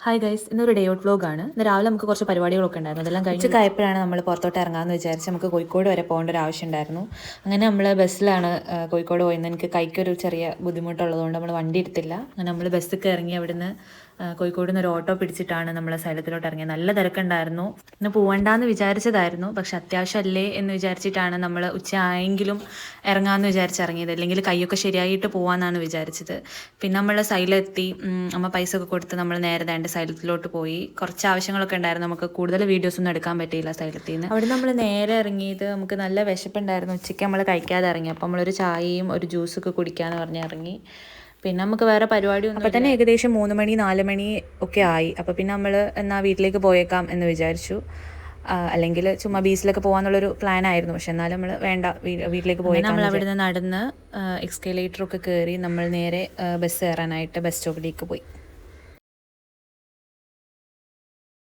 Hi guys, ഇന്നൊരു day out വ്ലോഗാണ്. ഇന്ന് രാവിലെ നമുക്ക് കുറച്ച് പരിപാടികളൊക്കെ ഉണ്ടായിരുന്നു. അതെല്ലാം കഴിഞ്ഞപ്പോഴാണ് നമ്മൾ പുറത്തോട്ട് ഇറങ്ങാമെന്ന് വിചാരിച്ച് നമുക്ക് കോഴിക്കോട് വരെ പോകേണ്ട ഒരു ആവശ്യം ഉണ്ടായിരുന്നു. അങ്ങനെ നമ്മൾ ബസ്സിലാണ് കോഴിക്കോട് പോയിരുന്നത്. എനിക്ക് കൈക്കൊരു ചെറിയ ബുദ്ധിമുട്ടുള്ളതുകൊണ്ട് നമ്മൾ വണ്ടി എടുത്തില്ല. അങ്ങനെ നമ്മൾ ബസ്സൊക്കെ ഇറങ്ങി അവിടുന്ന് കോഴിക്കോട് നിന്ന് ഒരു ഓട്ടോ പിടിച്ചിട്ടാണ് നമ്മൾ സൈലത്തിലോട്ട് ഇറങ്ങിയത്. നല്ല തിരക്കുണ്ടായിരുന്നു. ഇന്ന് പോകണ്ടെന്ന് വിചാരിച്ചതായിരുന്നു, പക്ഷെ അത്യാവശ്യമല്ലേ എന്ന് വിചാരിച്ചിട്ടാണ് നമ്മൾ ഉച്ച ആയെങ്കിലും ഇറങ്ങാമെന്ന് വിചാരിച്ചിറങ്ങിയത്. അല്ലെങ്കിൽ കൈയൊക്കെ ശരിയായിട്ട് പോകാമെന്നാണ് വിചാരിച്ചത്. പിന്നെ നമ്മൾ സൈലെത്തി, അമ്മ പൈസ ഒക്കെ കൊടുത്ത് നമ്മൾ നേരെ ദാണ്ട് സൈലത്തിലോട്ട് പോയി. കുറച്ച് ആവശ്യങ്ങളൊക്കെ ഉണ്ടായിരുന്നു. നമുക്ക് കൂടുതൽ വീഡിയോസ് ഒന്നും എടുക്കാൻ പറ്റിയില്ല സൈലത്തിൽ നിന്ന്. അവിടെ നമ്മൾ നേരെ ഇറങ്ങിയത് നമുക്ക് നല്ല വിശപ്പുണ്ടായിരുന്നു. ഉച്ചയ്ക്ക് നമ്മൾ കഴിക്കാതെ ഇറങ്ങി. അപ്പോൾ നമ്മളൊരു ചായയും ഒരു ജ്യൂസൊക്കെ കുടിക്കാമെന്ന് പറഞ്ഞ് ഇറങ്ങി. പിന്നെ നമുക്ക് വേറെ പരിപാടിയൊന്നും അപ്പോൾ തന്നെ ഏകദേശം 3 മണി 4 മണി ഒക്കെ ആയി. അപ്പോൾ പിന്നെ നമ്മൾ എന്നാൽ വീട്ടിലേക്ക് പോയേക്കാം എന്ന് വിചാരിച്ചു. അല്ലെങ്കിൽ ചുമ്മാ ബീച്ചിലൊക്കെ പോകാമെന്നുള്ളൊരു പ്ലാനായിരുന്നു. പക്ഷെ എന്നാലും നമ്മൾ വേണ്ട, വീട്ടിലേക്ക് പോയി. നമ്മൾ അവിടെ നിന്ന് നടന്ന് എക്സ്കലേറ്ററൊക്കെ കയറി നമ്മൾ നേരെ ബസ് കയറാനായിട്ട് ബസ് സ്റ്റോപ്പിലേക്ക് പോയി.